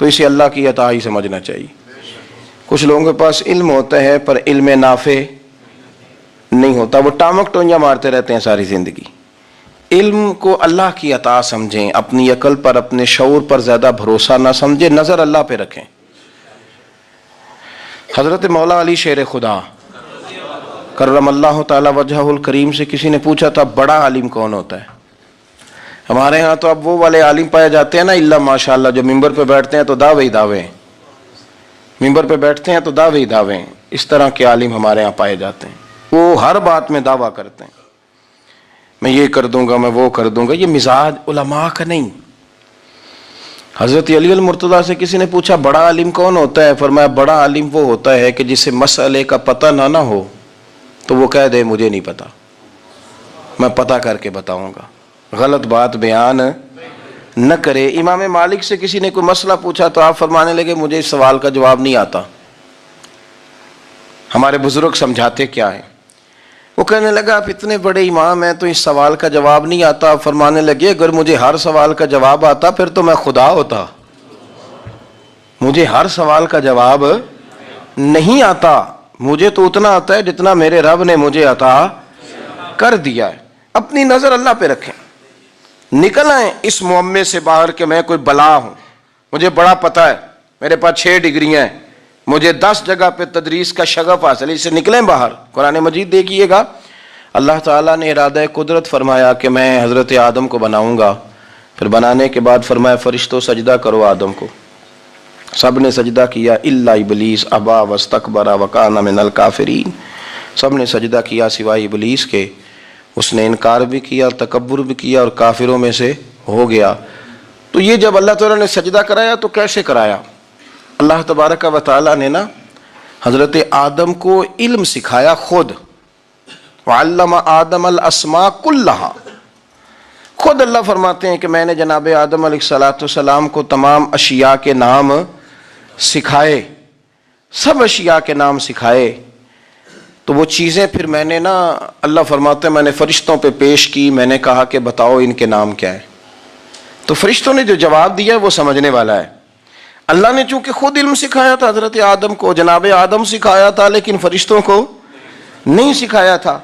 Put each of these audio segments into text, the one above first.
تو اسے اللہ کی عطا ہی سمجھنا چاہیے۔ کچھ لوگوں کے پاس علم ہوتا ہے پر علم نافع نہیں ہوتا، وہ ٹامک ٹونجا مارتے رہتے ہیں ساری زندگی۔ علم کو اللہ کی عطا سمجھیں، اپنی عقل پر اپنے شعور پر زیادہ بھروسہ نہ سمجھیں، نظر اللہ پہ رکھیں۔ حضرت مولا علی شیر خدا کرم اللہ تعالی وجہہ الکریم سے کسی نے پوچھا تھا بڑا عالم کون ہوتا ہے؟ ہمارے ہاں تو اب وہ والے عالم پائے جاتے ہیں نا اللہ ماشاءاللہ، جو ممبر پہ بیٹھتے ہیں تو دعوے ہی دعوے، ممبر پہ بیٹھتے ہیں تو دعوے ہی دعوے، اس طرح کے عالم ہمارے ہاں پائے جاتے ہیں۔ وہ ہر بات میں دعویٰ کرتے ہیں، میں یہ کر دوں گا، میں وہ کر دوں گا۔ یہ مزاج علماء کا نہیں۔ حضرت علی المرتضیٰ سے کسی نے پوچھا بڑا عالم کون ہوتا ہے؟ فرمایا بڑا عالم وہ ہوتا ہے کہ جسے مسئلے کا پتہ نہ ہو تو وہ کہہ دے مجھے نہیں پتا، میں پتہ کر کے بتاؤں گا، غلط بات بیان نہ کرے۔ امام مالک سے کسی نے کوئی مسئلہ پوچھا تو آپ فرمانے لگے مجھے اس سوال کا جواب نہیں آتا، ہمارے بزرگ سمجھاتے کیا ہے؟ وہ کہنے لگا آپ اتنے بڑے امام ہیں تو اس سوال کا جواب نہیں آتا۔ آپ فرمانے لگے اگر مجھے ہر سوال کا جواب آتا پھر تو میں خدا ہوتا، مجھے ہر سوال کا جواب نہیں آتا، مجھے تو اتنا آتا ہے جتنا میرے رب نے مجھے عطا کر دیا ہے۔ اپنی نظر اللہ پہ رکھیں، نکل آئیں اس معمے سے باہر کہ میں کوئی بلا ہوں، مجھے بڑا پتہ ہے، میرے پاس 6 ڈگریاں ہیں، مجھے 10 جگہ پہ تدریس کا شغف حاصل ہے، اس سے نکلیں باہر۔ قرآن مجید دیکھیے گا، اللہ تعالیٰ نے ارادہ قدرت فرمایا کہ میں حضرت آدم کو بناؤں گا، پھر بنانے کے بعد فرمایا فرشتوں سجدہ کرو آدم کو، سب نے سجدہ کیا الا ابلیس ابا واستکبر وکان من الکافرین، سب نے سجدہ کیا سوائے ابلیس کے، اس نے انکار بھی کیا، تکبر بھی کیا اور کافروں میں سے ہو گیا۔ تو یہ جب اللہ تعالیٰ نے سجدہ کرایا تو کیسے کرایا؟ اللہ تبارک و تعالیٰ نے نا حضرت آدم کو علم سکھایا خود، وعلم آدم الاسماء کلہا، خود اللہ فرماتے ہیں کہ میں نے جناب آدم علیہ السلام کو تمام اشیاء کے نام سکھائے، سب اشیاء کے نام سکھائے۔ تو وہ چیزیں پھر میں نے نا، اللہ فرماتے ہیں میں نے فرشتوں پہ پیش کی، میں نے کہا کہ بتاؤ ان کے نام کیا ہے، تو فرشتوں نے جو جواب دیا ہے وہ سمجھنے والا ہے۔ اللہ نے چونکہ خود علم سکھایا تھا حضرت آدم کو، جناب آدم سکھایا تھا لیکن فرشتوں کو نہیں سکھایا تھا۔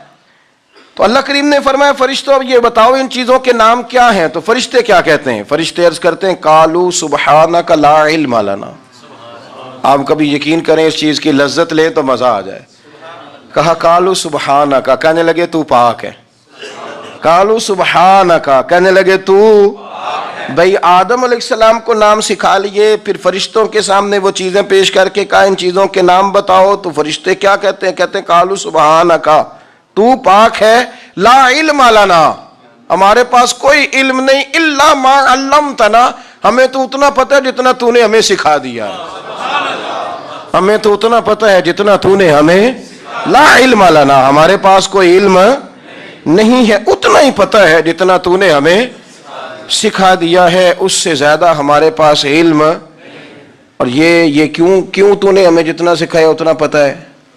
تو اللہ کریم نے فرمایا فرشتوں اب یہ بتاؤ ان چیزوں کے نام کیا ہیں؟ تو فرشتے کیا کہتے ہیں؟ فرشتے عرض کرتے ہیں قالوا سبحانک لا علم لنا۔ آپ کبھی یقین کریں اس چیز کی لذت لیں تو مزہ آ جائے۔ کہا قالوا سبحانک، کہنے لگے تو پاک ہے، قالوا سبحانک، کہنے لگے تو بھئی آدم علیہ السلام کو نام سکھا لیے، پھر فرشتوں کے سامنے وہ چیزیں پیش کر کے کہا ان چیزوں کے نام بتاؤ، تو فرشتے کیا کہتے ہیں؟ کہتے ہیں قالوا سبحانک، تو پاک ہے، لا علم لنا، ہمارے پاس کوئی علم نہیں، الا ما علمتنا، ہمیں تو اتنا پتہ ہے جتنا تو نے ہمیں سکھا دیا ہے، ہمیں تو اتنا پتہ ہے جتنا تو نے ہمیں، لا علم لنا، ہمارے پاس کوئی علم نہیں ہے، اتنا ہی پتہ ہے جتنا تو نے ہمیں سکھا دیا ہے، اس سے زیادہ ہمارے پاس علم۔ اور یہ کیوں تو نے ہمیں جتنا سکھایا اتنا پتہ ہے؟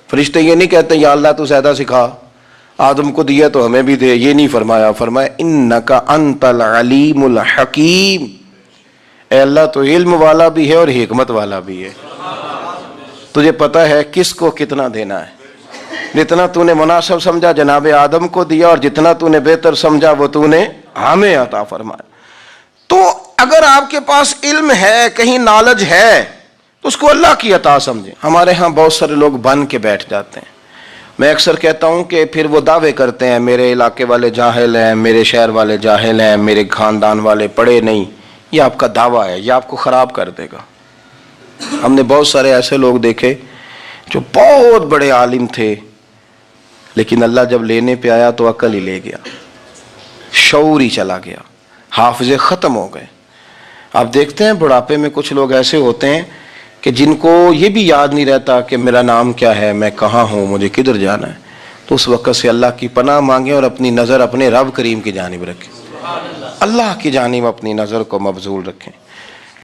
فرشتے یہ نہیں کہتے یا اللہ تو زیادہ سکھا، آدم کو دیا تو ہمیں بھی دے، یہ نہیں فرمایا، فرمایا انک انت العلیم الحکیم، اے اللہ تو علم والا بھی ہے اور حکمت والا بھی ہے، تجھے پتہ ہے کس کو کتنا دینا ہے، جتنا تو نے مناسب سمجھا جناب آدم کو دیا، اور جتنا تو نے بہتر سمجھا وہ تو نے ہمیں عطا فرمایا۔ تو اگر آپ کے پاس علم ہے، کہیں نالج ہے، تو اس کو اللہ کی عطا سمجھیں۔ ہمارے ہاں بہت سارے لوگ بن کے بیٹھ جاتے ہیں، میں اکثر کہتا ہوں کہ پھر وہ دعوے کرتے ہیں میرے علاقے والے جاہل ہیں، میرے شہر والے جاہل ہیں، میرے خاندان والے پڑھے نہیں۔ یہ آپ کا دعویٰ ہے، یہ آپ کو خراب کر دے گا۔ ہم نے بہت سارے ایسے لوگ دیکھے جو بہت بڑے عالم تھے، لیکن اللہ جب لینے پہ آیا تو عقل ہی لے گیا، شعور ہی چلا گیا، حافظے ختم ہو گئے۔ آپ دیکھتے ہیں بڑھاپے میں کچھ لوگ ایسے ہوتے ہیں کہ جن کو یہ بھی یاد نہیں رہتا کہ میرا نام کیا ہے، میں کہاں ہوں، مجھے کدھر جانا ہے۔ تو اس وقت سے اللہ کی پناہ مانگیں اور اپنی نظر اپنے رب کریم کی جانب رکھیں، اللہ کی جانب اپنی نظر کو مبذول رکھیں۔